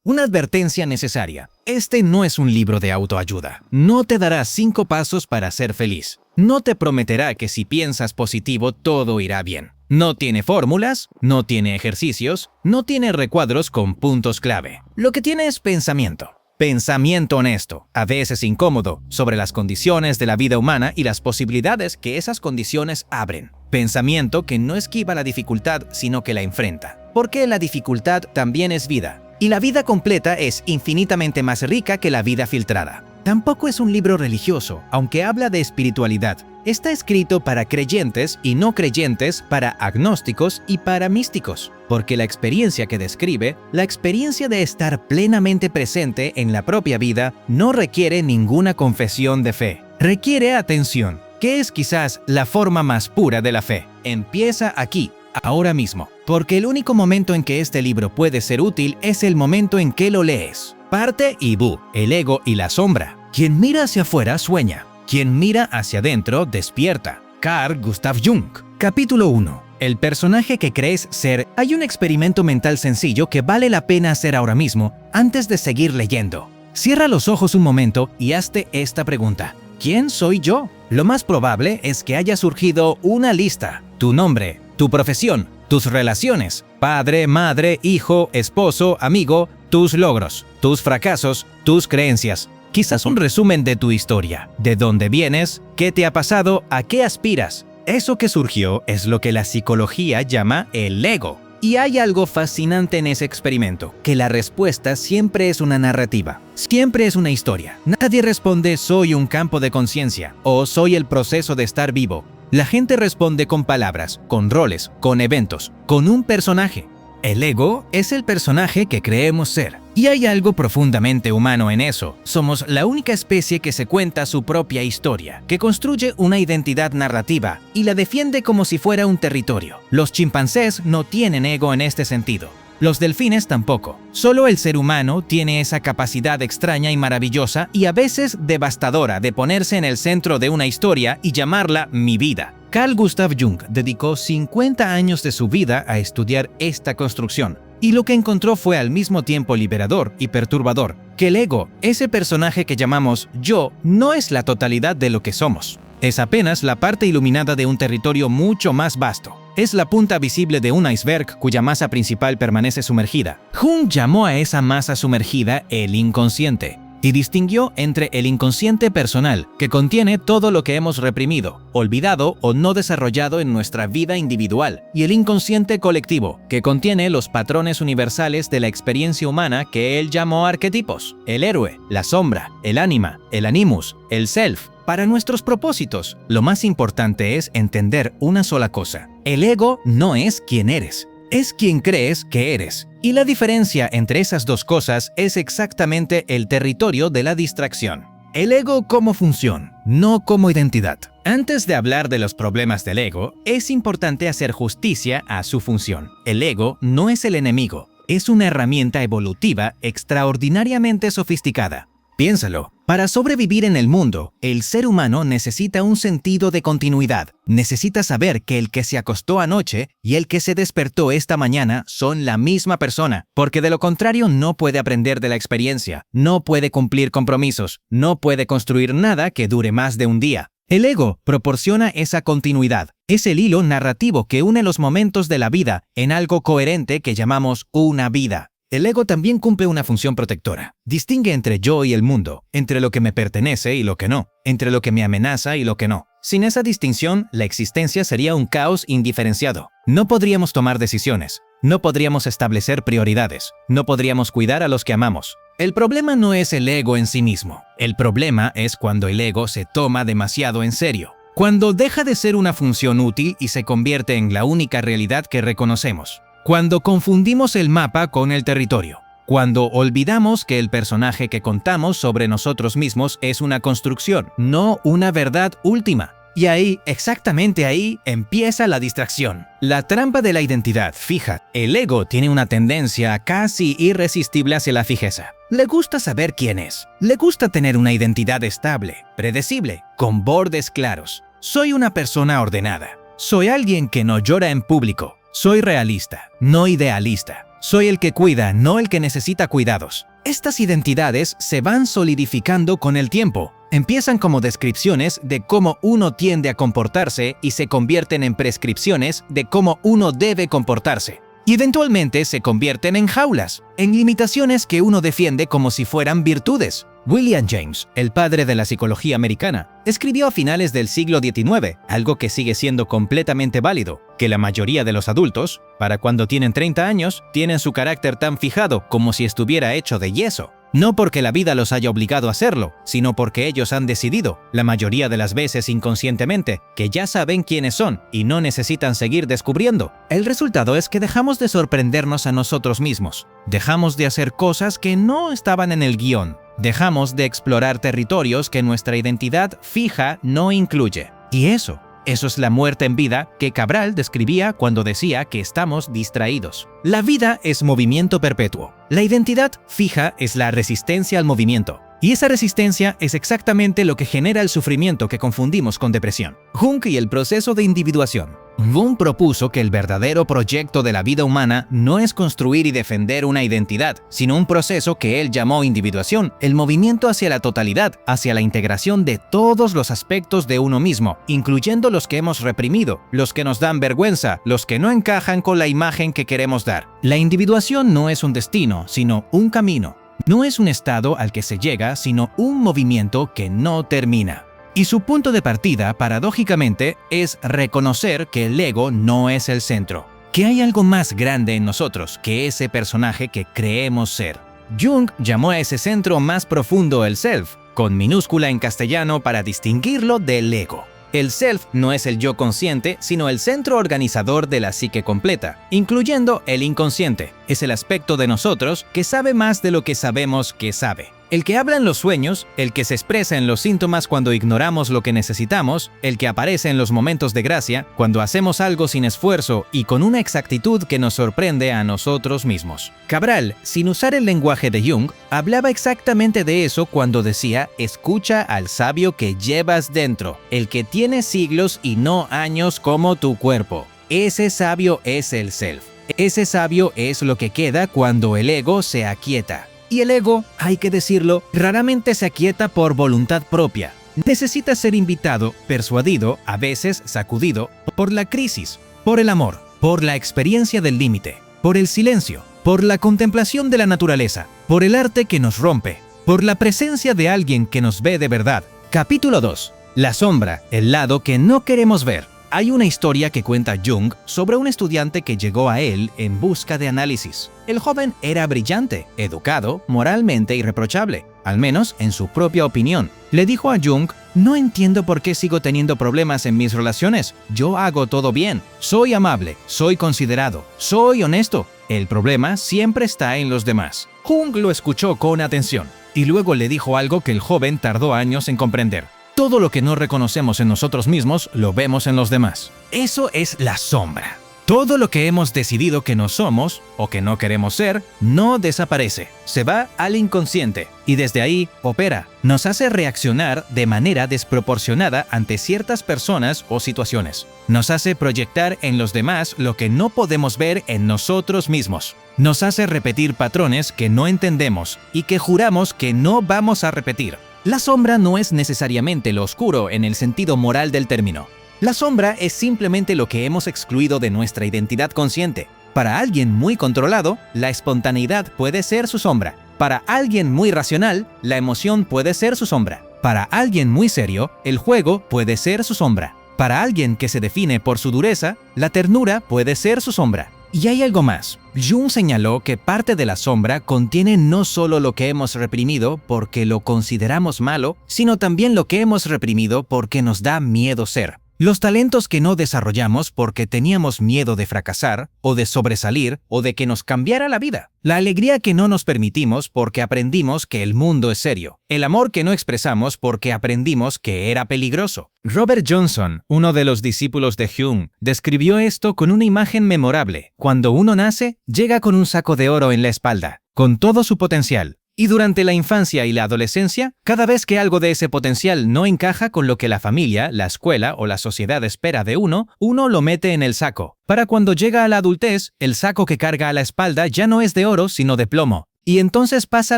Una advertencia necesaria. Este no es un libro de autoayuda. No te dará 5 pasos para ser feliz. No te prometerá que si piensas positivo todo irá bien. No tiene fórmulas, no tiene ejercicios, no tiene recuadros con puntos clave. Lo que tiene es pensamiento. Pensamiento honesto, a veces incómodo, sobre las condiciones de la vida humana y las posibilidades que esas condiciones abren. Pensamiento que no esquiva la dificultad, sino que la enfrenta. Porque la dificultad también es vida. Y la vida completa es infinitamente más rica que la vida filtrada. Tampoco es un libro religioso, aunque habla de espiritualidad. Está escrito para creyentes y no creyentes, para agnósticos y para místicos, porque la experiencia que describe, la experiencia de estar plenamente presente en la propia vida, no requiere ninguna confesión de fe. Requiere atención, que es quizás la forma más pura de la fe. Empieza aquí, ahora mismo, porque el único momento en que este libro puede ser útil es el momento en que lo lees. Parte y Bu, el ego y la sombra. Quien mira hacia afuera sueña. Quien mira hacia adentro despierta. Carl Gustav Jung. Capítulo 1. El personaje que crees ser. Hay un experimento mental sencillo que vale la pena hacer ahora mismo antes de seguir leyendo. Cierra los ojos un momento y hazte esta pregunta. ¿Quién soy yo? Lo más probable es que haya surgido una lista. Tu nombre, tu profesión, tus relaciones, padre, madre, hijo, esposo, amigo, tus logros, tus fracasos, tus creencias. Quizás un resumen de tu historia, de dónde vienes, qué te ha pasado, a qué aspiras. Eso que surgió es lo que la psicología llama el ego. Y hay algo fascinante en ese experimento, que la respuesta siempre es una narrativa, siempre es una historia. Nadie responde soy un campo de conciencia o soy el proceso de estar vivo. La gente responde con palabras, con roles, con eventos, con un personaje. El ego es el personaje que creemos ser. Y hay algo profundamente humano en eso. Somos la única especie que se cuenta su propia historia, que construye una identidad narrativa y la defiende como si fuera un territorio. Los chimpancés no tienen ego en este sentido. Los delfines tampoco. Solo el ser humano tiene esa capacidad extraña y maravillosa y a veces devastadora de ponerse en el centro de una historia y llamarla mi vida. Carl Gustav Jung dedicó 50 años de su vida a estudiar esta construcción, y lo que encontró fue al mismo tiempo liberador y perturbador, que el ego, ese personaje que llamamos yo, no es la totalidad de lo que somos. Es apenas la parte iluminada de un territorio mucho más vasto. Es la punta visible de un iceberg cuya masa principal permanece sumergida. Jung llamó a esa masa sumergida el inconsciente, y distinguió entre el inconsciente personal, que contiene todo lo que hemos reprimido, olvidado o no desarrollado en nuestra vida individual, y el inconsciente colectivo, que contiene los patrones universales de la experiencia humana que él llamó arquetipos: el héroe, la sombra, el ánima, el animus, el self. Para nuestros propósitos, lo más importante es entender una sola cosa. El ego no es quien eres, es quien crees que eres. Y la diferencia entre esas dos cosas es exactamente el territorio de la distracción. El ego como función, no como identidad. Antes de hablar de los problemas del ego, es importante hacer justicia a su función. El ego no es el enemigo, es una herramienta evolutiva extraordinariamente sofisticada. Piénsalo. Para sobrevivir en el mundo, el ser humano necesita un sentido de continuidad. Necesita saber que el que se acostó anoche y el que se despertó esta mañana son la misma persona, porque de lo contrario no puede aprender de la experiencia, no puede cumplir compromisos, no puede construir nada que dure más de un día. El ego proporciona esa continuidad. Es el hilo narrativo que une los momentos de la vida en algo coherente que llamamos una vida. El ego también cumple una función protectora. Distingue entre yo y el mundo, entre lo que me pertenece y lo que no, entre lo que me amenaza y lo que no. Sin esa distinción, la existencia sería un caos indiferenciado. No podríamos tomar decisiones, no podríamos establecer prioridades, no podríamos cuidar a los que amamos. El problema no es el ego en sí mismo. El problema es cuando el ego se toma demasiado en serio. Cuando deja de ser una función útil y se convierte en la única realidad que reconocemos. Cuando confundimos el mapa con el territorio. Cuando olvidamos que el personaje que contamos sobre nosotros mismos es una construcción, no una verdad última. Y ahí, exactamente ahí, empieza la distracción. La trampa de la identidad fija. El ego tiene una tendencia casi irresistible hacia la fijeza. Le gusta saber quién es. Le gusta tener una identidad estable, predecible, con bordes claros. Soy una persona ordenada. Soy alguien que no llora en público. Soy realista, no idealista. Soy el que cuida, no el que necesita cuidados. Estas identidades se van solidificando con el tiempo. Empiezan como descripciones de cómo uno tiende a comportarse y se convierten en prescripciones de cómo uno debe comportarse. Y eventualmente se convierten en jaulas, en limitaciones que uno defiende como si fueran virtudes. William James, el padre de la psicología americana, escribió a finales del siglo XIX, algo que sigue siendo completamente válido, que la mayoría de los adultos, para cuando tienen 30 años, tienen su carácter tan fijado como si estuviera hecho de yeso. No porque la vida los haya obligado a hacerlo, sino porque ellos han decidido, la mayoría de las veces inconscientemente, que ya saben quiénes son y no necesitan seguir descubriendo. El resultado es que dejamos de sorprendernos a nosotros mismos. Dejamos de hacer cosas que no estaban en el guión. Dejamos de explorar territorios que nuestra identidad fija no incluye. Y eso es la muerte en vida que Cabral describía cuando decía que estamos distraídos. La vida es movimiento perpetuo. La identidad fija es la resistencia al movimiento. Y esa resistencia es exactamente lo que genera el sufrimiento que confundimos con depresión. Jung y el proceso de individuación. Jung propuso que el verdadero proyecto de la vida humana no es construir y defender una identidad, sino un proceso que él llamó individuación, el movimiento hacia la totalidad, hacia la integración de todos los aspectos de uno mismo, incluyendo los que hemos reprimido, los que nos dan vergüenza, los que no encajan con la imagen que queremos dar. La individuación no es un destino, sino un camino. No es un estado al que se llega, sino un movimiento que no termina. Y su punto de partida, paradójicamente, es reconocer que el ego no es el centro, que hay algo más grande en nosotros que ese personaje que creemos ser. Jung llamó a ese centro más profundo el self, con minúscula en castellano para distinguirlo del ego. El self no es el yo consciente, sino el centro organizador de la psique completa, incluyendo el inconsciente. Es el aspecto de nosotros que sabe más de lo que sabemos que sabe. El que habla en los sueños, el que se expresa en los síntomas cuando ignoramos lo que necesitamos, el que aparece en los momentos de gracia, cuando hacemos algo sin esfuerzo y con una exactitud que nos sorprende a nosotros mismos. Cabral, sin usar el lenguaje de Jung, hablaba exactamente de eso cuando decía: escucha al sabio que llevas dentro, el que tiene siglos y no años como tu cuerpo. Ese sabio es el self. Ese sabio es lo que queda cuando el ego se aquieta. Y el ego, hay que decirlo, raramente se aquieta por voluntad propia. Necesita ser invitado, persuadido, a veces sacudido, por la crisis, por el amor, por la experiencia del límite, por el silencio, por la contemplación de la naturaleza, por el arte que nos rompe, por la presencia de alguien que nos ve de verdad. Capítulo 2. La sombra, el lado que no queremos ver. Hay una historia que cuenta Jung sobre un estudiante que llegó a él en busca de análisis. El joven era brillante, educado, moralmente irreprochable, al menos en su propia opinión. Le dijo a Jung: no entiendo por qué sigo teniendo problemas en mis relaciones. Yo hago todo bien, soy amable, soy considerado, soy honesto. El problema siempre está en los demás. Jung lo escuchó con atención y luego le dijo algo que el joven tardó años en comprender. Todo lo que no reconocemos en nosotros mismos, lo vemos en los demás. Eso es la sombra. Todo lo que hemos decidido que no somos, o que no queremos ser, no desaparece. Se va al inconsciente, y desde ahí opera. Nos hace reaccionar de manera desproporcionada ante ciertas personas o situaciones. Nos hace proyectar en los demás lo que no podemos ver en nosotros mismos. Nos hace repetir patrones que no entendemos y que juramos que no vamos a repetir. La sombra no es necesariamente lo oscuro en el sentido moral del término. La sombra es simplemente lo que hemos excluido de nuestra identidad consciente. Para alguien muy controlado, la espontaneidad puede ser su sombra. Para alguien muy racional, la emoción puede ser su sombra. Para alguien muy serio, el juego puede ser su sombra. Para alguien que se define por su dureza, la ternura puede ser su sombra. Y hay algo más. Jung señaló que parte de la sombra contiene no solo lo que hemos reprimido porque lo consideramos malo, sino también lo que hemos reprimido porque nos da miedo ser. Los talentos que no desarrollamos porque teníamos miedo de fracasar, o de sobresalir, o de que nos cambiara la vida. La alegría que no nos permitimos porque aprendimos que el mundo es serio. El amor que no expresamos porque aprendimos que era peligroso. Robert Johnson, uno de los discípulos de Jung, describió esto con una imagen memorable. Cuando uno nace, llega con un saco de oro en la espalda, con todo su potencial. Y durante la infancia y la adolescencia, cada vez que algo de ese potencial no encaja con lo que la familia, la escuela o la sociedad espera de uno lo mete en el saco. Para cuando llega a la adultez, el saco que carga a la espalda ya no es de oro, sino de plomo. Y entonces pasa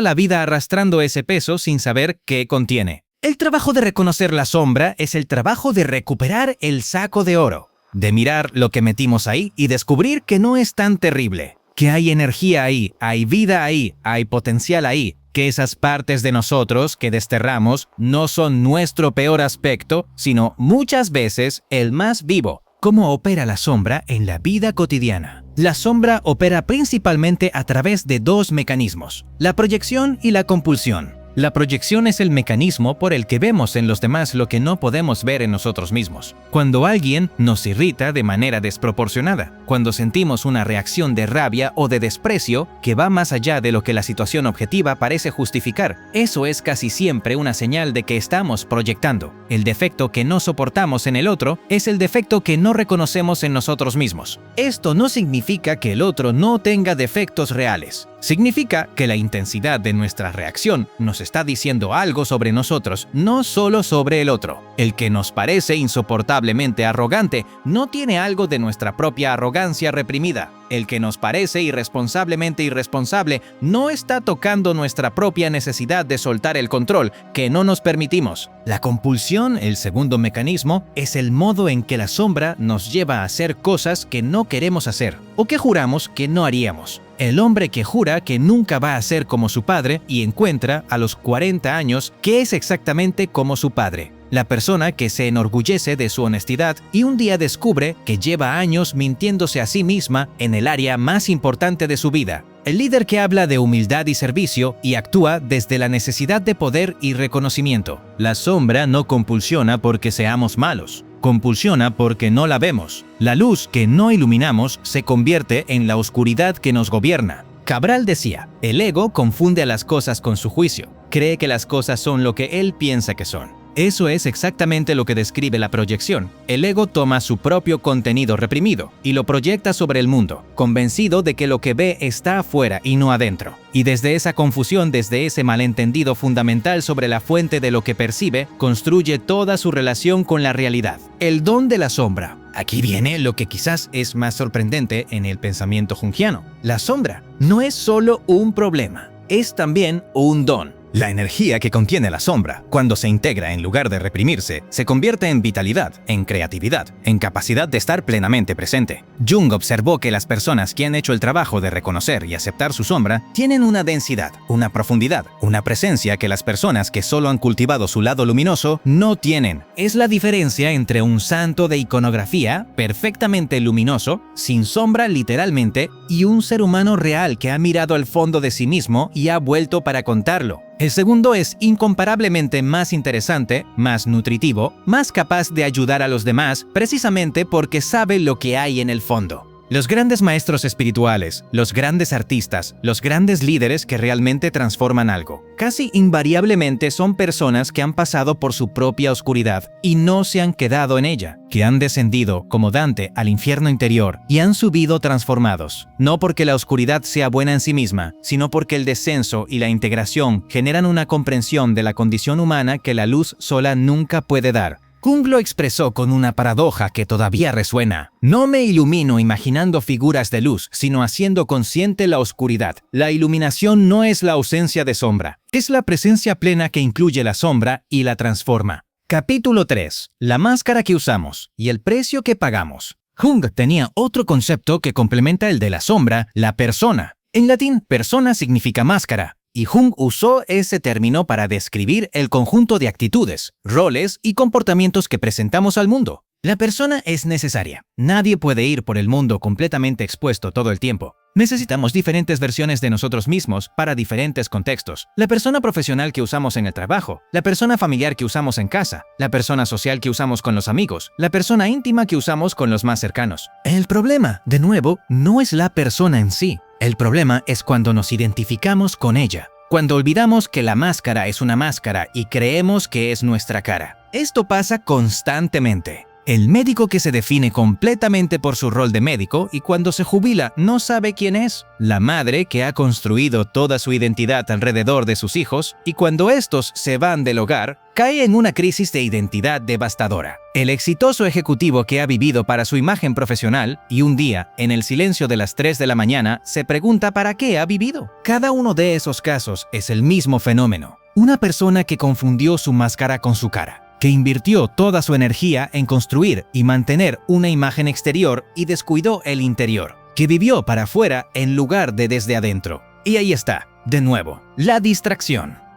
la vida arrastrando ese peso sin saber qué contiene. El trabajo de reconocer la sombra es el trabajo de recuperar el saco de oro, de mirar lo que metimos ahí y descubrir que no es tan terrible. Que hay energía ahí, hay vida ahí, hay potencial ahí, que esas partes de nosotros que desterramos no son nuestro peor aspecto, sino muchas veces el más vivo. ¿Cómo opera la sombra en la vida cotidiana? La sombra opera principalmente a través de dos mecanismos, la proyección y la compulsión. La proyección es el mecanismo por el que vemos en los demás lo que no podemos ver en nosotros mismos. Cuando alguien nos irrita de manera desproporcionada, cuando sentimos una reacción de rabia o de desprecio que va más allá de lo que la situación objetiva parece justificar, eso es casi siempre una señal de que estamos proyectando. El defecto que no soportamos en el otro es el defecto que no reconocemos en nosotros mismos. Esto no significa que el otro no tenga defectos reales. Significa que la intensidad de nuestra reacción nos está diciendo algo sobre nosotros, no solo sobre el otro. El que nos parece insoportablemente arrogante no tiene algo de nuestra propia arrogancia reprimida. El que nos parece irresponsablemente irresponsable no está tocando nuestra propia necesidad de soltar el control que no nos permitimos. La compulsión, el segundo mecanismo, es el modo en que la sombra nos lleva a hacer cosas que no queremos hacer o que juramos que no haríamos. El hombre que jura que nunca va a ser como su padre y encuentra a los 40 años que es exactamente como su padre. La persona que se enorgullece de su honestidad y un día descubre que lleva años mintiéndose a sí misma en el área más importante de su vida. El líder que habla de humildad y servicio y actúa desde la necesidad de poder y reconocimiento. La sombra no compulsiona porque seamos malos. Compulsiona porque no la vemos. La luz que no iluminamos se convierte en la oscuridad que nos gobierna. Cabral decía, el ego confunde a las cosas con su juicio. Cree que las cosas son lo que él piensa que son. Eso es exactamente lo que describe la proyección. El ego toma su propio contenido reprimido y lo proyecta sobre el mundo, convencido de que lo que ve está afuera y no adentro. Y desde esa confusión, desde ese malentendido fundamental sobre la fuente de lo que percibe, construye toda su relación con la realidad. El don de la sombra. Aquí viene lo que quizás es más sorprendente en el pensamiento junguiano. La sombra no es solo un problema, es también un don. La energía que contiene la sombra, cuando se integra en lugar de reprimirse, se convierte en vitalidad, en creatividad, en capacidad de estar plenamente presente. Jung observó que las personas que han hecho el trabajo de reconocer y aceptar su sombra tienen una densidad, una profundidad, una presencia que las personas que solo han cultivado su lado luminoso no tienen. Es la diferencia entre un santo de iconografía, perfectamente luminoso, sin sombra literalmente, y un ser humano real que ha mirado al fondo de sí mismo y ha vuelto para contarlo. El segundo es incomparablemente más interesante, más nutritivo, más capaz de ayudar a los demás precisamente porque sabe lo que hay en el fondo. Los grandes maestros espirituales, los grandes artistas, los grandes líderes que realmente transforman algo, casi invariablemente son personas que han pasado por su propia oscuridad y no se han quedado en ella, que han descendido, como Dante, al infierno interior y han subido transformados. No porque la oscuridad sea buena en sí misma, sino porque el descenso y la integración generan una comprensión de la condición humana que la luz sola nunca puede dar. Jung lo expresó con una paradoja que todavía resuena. No me ilumino imaginando figuras de luz, sino haciendo consciente la oscuridad. La iluminación no es la ausencia de sombra, es la presencia plena que incluye la sombra y la transforma. Capítulo 3. La máscara que usamos y el precio que pagamos. Jung tenía otro concepto que complementa el de la sombra, la persona. En latín, persona significa máscara. Y Jung usó ese término para describir el conjunto de actitudes, roles y comportamientos que presentamos al mundo. La persona es necesaria. Nadie puede ir por el mundo completamente expuesto todo el tiempo. Necesitamos diferentes versiones de nosotros mismos para diferentes contextos. La persona profesional que usamos en el trabajo, la persona familiar que usamos en casa, la persona social que usamos con los amigos, la persona íntima que usamos con los más cercanos. El problema, de nuevo, no es la persona en sí. El problema es cuando nos identificamos con ella, cuando olvidamos que la máscara es una máscara y creemos que es nuestra cara. Esto pasa constantemente. El médico que se define completamente por su rol de médico y cuando se jubila no sabe quién es. La madre que ha construido toda su identidad alrededor de sus hijos y cuando estos se van del hogar, cae en una crisis de identidad devastadora. El exitoso ejecutivo que ha vivido para su imagen profesional y un día, en el silencio de las 3 de la mañana, se pregunta para qué ha vivido. Cada uno de esos casos es el mismo fenómeno. Una persona que confundió su máscara con su cara, que invirtió toda su energía en construir y mantener una imagen exterior y descuidó el interior, que vivió para afuera en lugar de desde adentro. Y ahí está, de nuevo, la distracción.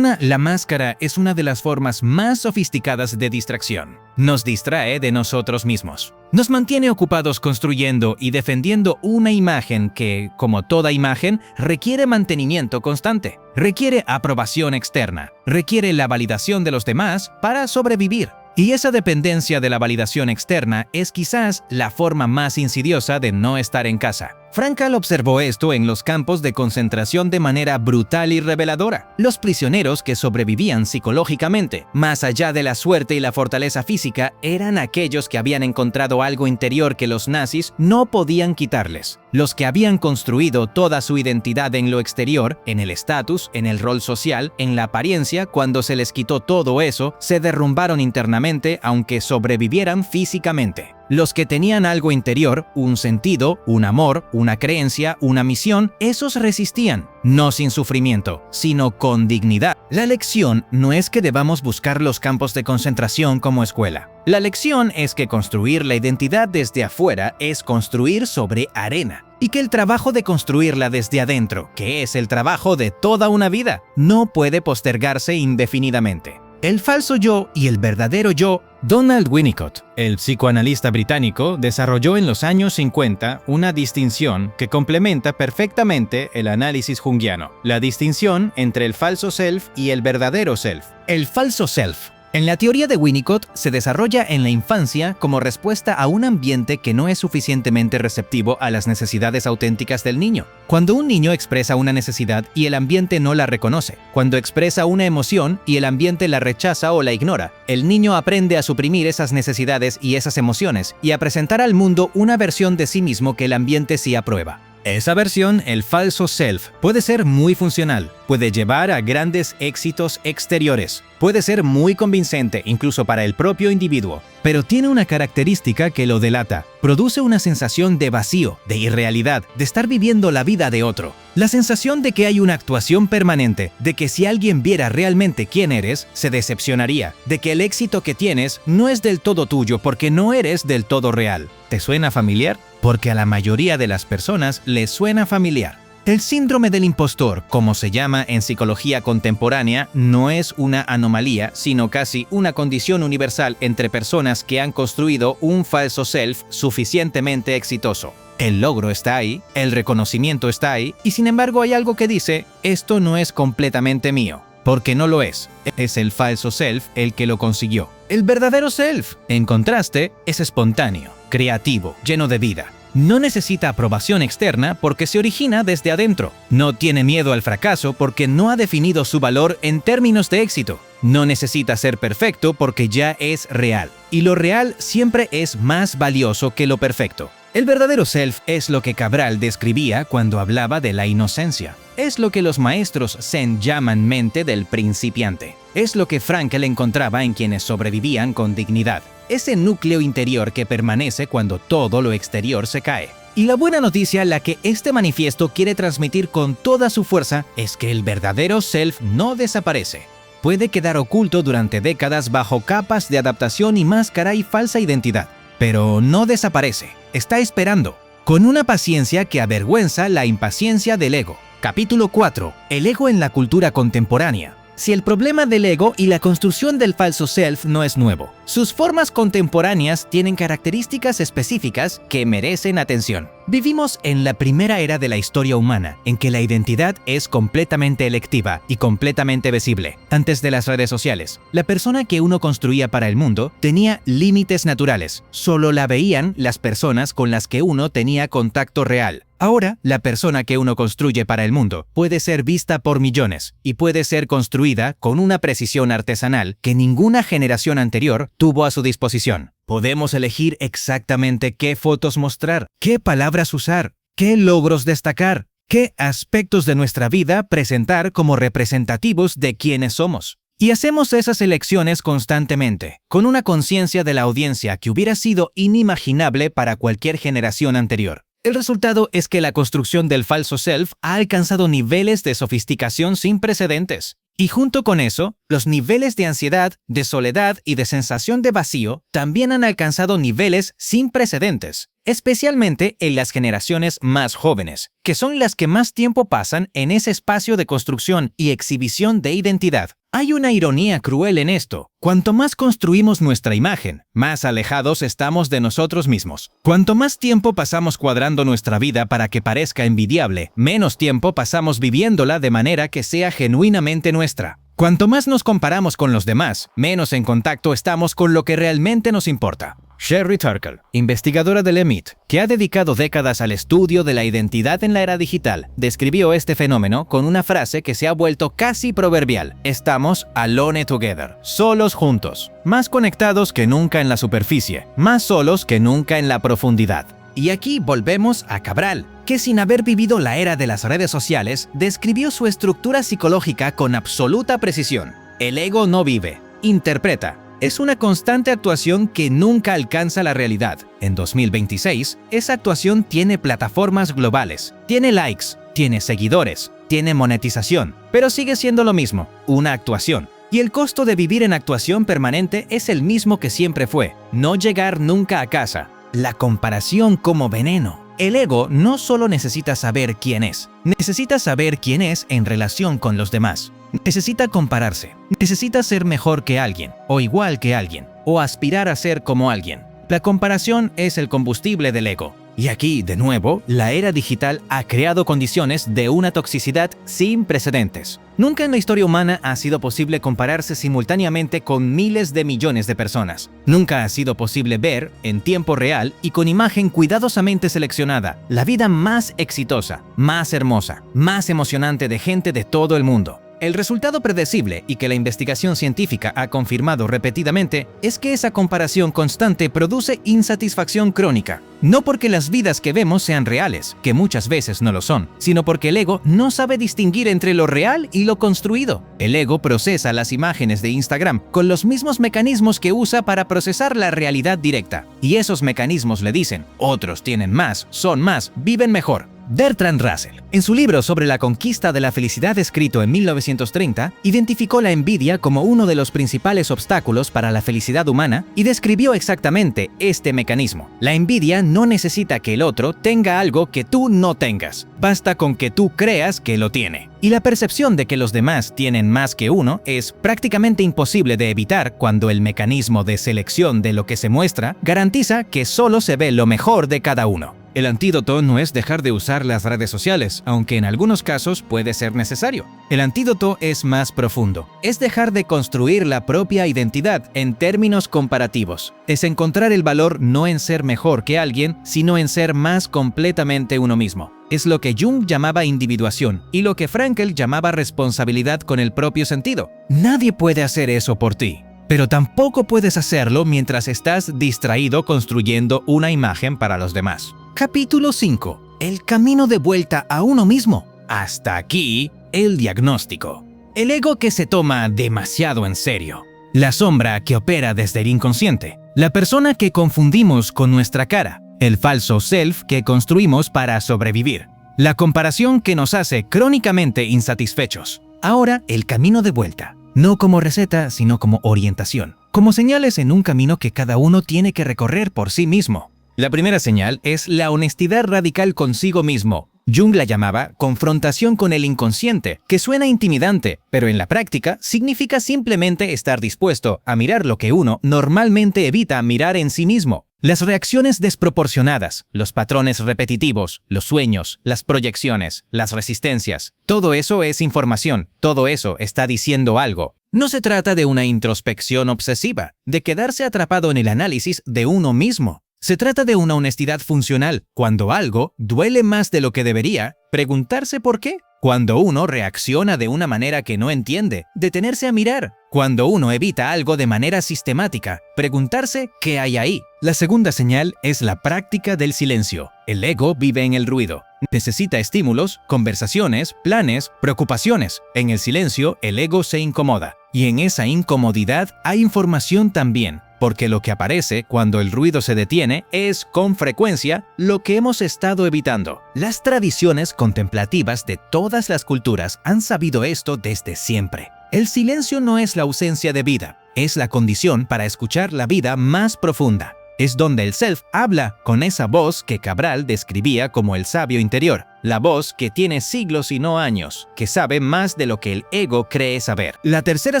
La máscara es una de las formas más sofisticadas de distracción. Nos distrae de nosotros mismos. Nos mantiene ocupados construyendo y defendiendo una imagen que, como toda imagen, requiere mantenimiento constante. Requiere aprobación externa. Requiere la validación de los demás para sobrevivir. Y esa dependencia de la validación externa es quizás la forma más insidiosa de no estar en casa. Frankl observó esto en los campos de concentración de manera brutal y reveladora. Los prisioneros que sobrevivían psicológicamente, más allá de la suerte y la fortaleza física, eran aquellos que habían encontrado algo interior que los nazis no podían quitarles. Los que habían construido toda su identidad en lo exterior, en el estatus, en el rol social, en la apariencia, cuando se les quitó todo eso, se derrumbaron internamente aunque sobrevivieran físicamente. Los que tenían algo interior, un sentido, un amor, una creencia, una misión, esos resistían, no sin sufrimiento, sino con dignidad. La lección no es que debamos buscar los campos de concentración como escuela. La lección es que construir la identidad desde afuera es construir sobre arena. Y que el trabajo de construirla desde adentro, que es el trabajo de toda una vida, no puede postergarse indefinidamente. El falso yo y el verdadero yo. Donald Winnicott, el psicoanalista británico, desarrolló en los años 50 una distinción que complementa perfectamente el análisis junguiano, la distinción entre el falso self y el verdadero self. El falso self. En la teoría de Winnicott se desarrolla en la infancia como respuesta a un ambiente que no es suficientemente receptivo a las necesidades auténticas del niño. Cuando un niño expresa una necesidad y el ambiente no la reconoce, cuando expresa una emoción y el ambiente la rechaza o la ignora, el niño aprende a suprimir esas necesidades y esas emociones y a presentar al mundo una versión de sí mismo que el ambiente sí aprueba. Esa versión, el falso self, puede ser muy funcional, puede llevar a grandes éxitos exteriores, puede ser muy convincente incluso para el propio individuo, pero tiene una característica que lo delata, produce una sensación de vacío, de irrealidad, de estar viviendo la vida de otro. La sensación de que hay una actuación permanente, de que si alguien viera realmente quién eres, se decepcionaría, de que el éxito que tienes no es del todo tuyo porque no eres del todo real. ¿Te suena familiar? Porque a la mayoría de las personas les suena familiar. El síndrome del impostor, como se llama en psicología contemporánea, no es una anomalía, sino casi una condición universal entre personas que han construido un falso self suficientemente exitoso. El logro está ahí, el reconocimiento está ahí, y sin embargo hay algo que dice, esto no es completamente mío. Porque no lo es. Es el falso self el que lo consiguió. El verdadero self, en contraste, es espontáneo, creativo, lleno de vida. No necesita aprobación externa porque se origina desde adentro. No tiene miedo al fracaso porque no ha definido su valor en términos de éxito. No necesita ser perfecto porque ya es real. Y lo real siempre es más valioso que lo perfecto. El verdadero self es lo que Cabral describía cuando hablaba de la inocencia. Es lo que los maestros Zen llaman mente del principiante. Es lo que Frankl encontraba en quienes sobrevivían con dignidad. Ese núcleo interior que permanece cuando todo lo exterior se cae. Y la buena noticia, la que este manifiesto quiere transmitir con toda su fuerza, es que el verdadero self no desaparece. Puede quedar oculto durante décadas bajo capas de adaptación y máscara y falsa identidad. Pero no desaparece. Está esperando, con una paciencia que avergüenza la impaciencia del ego. Capítulo 4. El ego en la cultura contemporánea. Si el problema del ego y la construcción del falso self no es nuevo, sus formas contemporáneas tienen características específicas que merecen atención. Vivimos en la primera era de la historia humana, en que la identidad es completamente electiva y completamente visible. Antes de las redes sociales, la persona que uno construía para el mundo tenía límites naturales. Solo la veían las personas con las que uno tenía contacto real. Ahora, la persona que uno construye para el mundo puede ser vista por millones y puede ser construida con una precisión artesanal que ninguna generación anterior tuvo a su disposición. Podemos elegir exactamente qué fotos mostrar, qué palabras usar, qué logros destacar, qué aspectos de nuestra vida presentar como representativos de quiénes somos. Y hacemos esas elecciones constantemente, con una conciencia de la audiencia que hubiera sido inimaginable para cualquier generación anterior. El resultado es que la construcción del falso self ha alcanzado niveles de sofisticación sin precedentes. Y junto con eso, los niveles de ansiedad, de soledad y de sensación de vacío también han alcanzado niveles sin precedentes, especialmente en las generaciones más jóvenes, que son las que más tiempo pasan en ese espacio de construcción y exhibición de identidad. Hay una ironía cruel en esto. Cuanto más construimos nuestra imagen, más alejados estamos de nosotros mismos. Cuanto más tiempo pasamos cuadrando nuestra vida para que parezca envidiable, menos tiempo pasamos viviéndola de manera que sea genuinamente nuestra. Cuanto más nos comparamos con los demás, menos en contacto estamos con lo que realmente nos importa. Sherry Turkle, investigadora del MIT, que ha dedicado décadas al estudio de la identidad en la era digital, describió este fenómeno con una frase que se ha vuelto casi proverbial: estamos alone together, solos juntos, más conectados que nunca en la superficie, más solos que nunca en la profundidad. Y aquí volvemos a Cabral, que sin haber vivido la era de las redes sociales, describió su estructura psicológica con absoluta precisión. El ego no vive, interpreta. Es una constante actuación que nunca alcanza la realidad. En 2026, esa actuación tiene plataformas globales, tiene likes, tiene seguidores, tiene monetización, pero sigue siendo lo mismo, una actuación. Y el costo de vivir en actuación permanente es el mismo que siempre fue: no llegar nunca a casa. La comparación como veneno. El ego no solo necesita saber quién es, necesita saber quién es en relación con los demás. Necesita compararse, necesita ser mejor que alguien, o igual que alguien, o aspirar a ser como alguien. La comparación es el combustible del ego. Y aquí, de nuevo, la era digital ha creado condiciones de una toxicidad sin precedentes. Nunca en la historia humana ha sido posible compararse simultáneamente con miles de millones de personas. Nunca ha sido posible ver, en tiempo real y con imagen cuidadosamente seleccionada, la vida más exitosa, más hermosa, más emocionante de gente de todo el mundo. El resultado predecible, y que la investigación científica ha confirmado repetidamente, es que esa comparación constante produce insatisfacción crónica. No porque las vidas que vemos sean reales, que muchas veces no lo son, sino porque el ego no sabe distinguir entre lo real y lo construido. El ego procesa las imágenes de Instagram con los mismos mecanismos que usa para procesar la realidad directa. Y esos mecanismos le dicen: otros tienen más, son más, viven mejor. Bertrand Russell, en su libro sobre la conquista de la felicidad escrito en 1930, identificó la envidia como uno de los principales obstáculos para la felicidad humana y describió exactamente este mecanismo. La envidia no necesita que el otro tenga algo que tú no tengas, basta con que tú creas que lo tiene. Y la percepción de que los demás tienen más que uno es prácticamente imposible de evitar cuando el mecanismo de selección de lo que se muestra garantiza que solo se ve lo mejor de cada uno. El antídoto no es dejar de usar las redes sociales, aunque en algunos casos puede ser necesario. El antídoto es más profundo. Es dejar de construir la propia identidad en términos comparativos. Es encontrar el valor no en ser mejor que alguien, sino en ser más completamente uno mismo. Es lo que Jung llamaba individuación y lo que Frankl llamaba responsabilidad con el propio sentido. Nadie puede hacer eso por ti. Pero tampoco puedes hacerlo mientras estás distraído construyendo una imagen para los demás. Capítulo 5. El camino de vuelta a uno mismo. Hasta aquí, el diagnóstico. El ego que se toma demasiado en serio. La sombra que opera desde el inconsciente. La persona que confundimos con nuestra cara. El falso self que construimos para sobrevivir. La comparación que nos hace crónicamente insatisfechos. Ahora, el camino de vuelta. No como receta, sino como orientación. Como señales en un camino que cada uno tiene que recorrer por sí mismo. La primera señal es la honestidad radical consigo mismo. Jung la llamaba confrontación con el inconsciente, que suena intimidante, pero en la práctica significa simplemente estar dispuesto a mirar lo que uno normalmente evita mirar en sí mismo. Las reacciones desproporcionadas, los patrones repetitivos, los sueños, las proyecciones, las resistencias, todo eso es información, todo eso está diciendo algo. No se trata de una introspección obsesiva, de quedarse atrapado en el análisis de uno mismo. Se trata de una honestidad funcional. Cuando algo duele más de lo que debería, preguntarse por qué. Cuando uno reacciona de una manera que no entiende, detenerse a mirar. Cuando uno evita algo de manera sistemática, preguntarse qué hay ahí. La segunda señal es la práctica del silencio. El ego vive en el ruido. Necesita estímulos, conversaciones, planes, preocupaciones. En el silencio, el ego se incomoda. Y en esa incomodidad hay información también, porque lo que aparece cuando el ruido se detiene es, con frecuencia, lo que hemos estado evitando. Las tradiciones contemplativas de todas las culturas han sabido esto desde siempre. El silencio no es la ausencia de vida, es la condición para escuchar la vida más profunda. Es donde el self habla con esa voz que Cabral describía como el sabio interior, la voz que tiene siglos y no años, que sabe más de lo que el ego cree saber. La tercera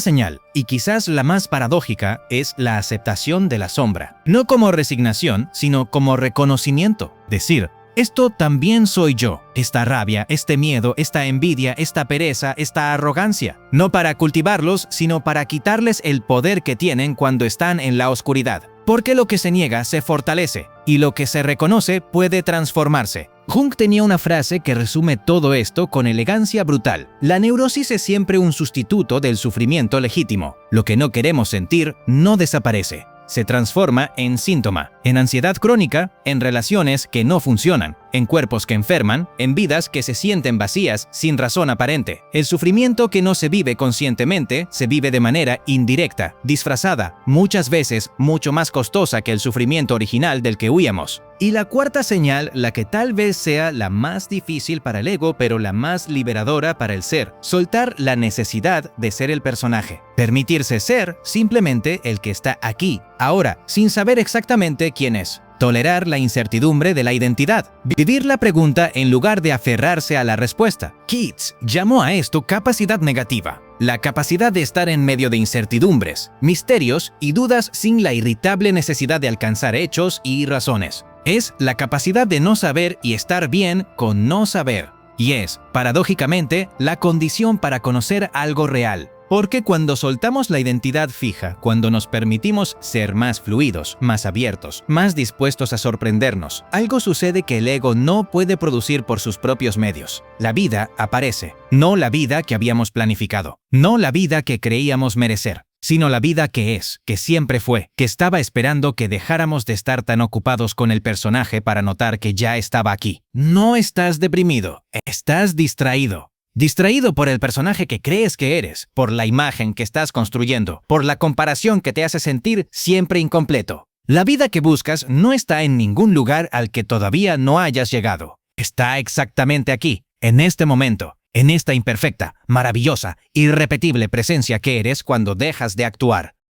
señal, y quizás la más paradójica, es la aceptación de la sombra. No como resignación, sino como reconocimiento. Decir, esto también soy yo. Esta rabia, este miedo, esta envidia, esta pereza, esta arrogancia. No para cultivarlos, sino para quitarles el poder que tienen cuando están en la oscuridad. Porque lo que se niega se fortalece, y lo que se reconoce puede transformarse. Jung tenía una frase que resume todo esto con elegancia brutal. La neurosis es siempre un sustituto del sufrimiento legítimo. Lo que no queremos sentir no desaparece. Se transforma en síntoma, en ansiedad crónica, en relaciones que no funcionan, en cuerpos que enferman, en vidas que se sienten vacías sin razón aparente. El sufrimiento que no se vive conscientemente se vive de manera indirecta, disfrazada, muchas veces mucho más costosa que el sufrimiento original del que huíamos. Y la cuarta señal, la que tal vez sea la más difícil para el ego, pero la más liberadora para el ser, soltar la necesidad de ser el personaje. Permitirse ser simplemente el que está aquí, ahora, sin saber exactamente quién es. Tolerar la incertidumbre de la identidad. Vivir la pregunta en lugar de aferrarse a la respuesta. Keats llamó a esto capacidad negativa. La capacidad de estar en medio de incertidumbres, misterios y dudas sin la irritable necesidad de alcanzar hechos y razones. Es la capacidad de no saber y estar bien con no saber. Y es, paradójicamente, la condición para conocer algo real. Porque cuando soltamos la identidad fija, cuando nos permitimos ser más fluidos, más abiertos, más dispuestos a sorprendernos, algo sucede que el ego no puede producir por sus propios medios. La vida aparece, no la vida que habíamos planificado, no la vida que creíamos merecer, sino la vida que es, que siempre fue, que estaba esperando que dejáramos de estar tan ocupados con el personaje para notar que ya estaba aquí. No estás deprimido, estás distraído. Distraído por el personaje que crees que eres, por la imagen que estás construyendo, por la comparación que te hace sentir siempre incompleto. La vida que buscas no está en ningún lugar al que todavía no hayas llegado. Está exactamente aquí, en este momento, en esta imperfecta, maravillosa, irrepetible presencia que eres cuando dejas de actuar.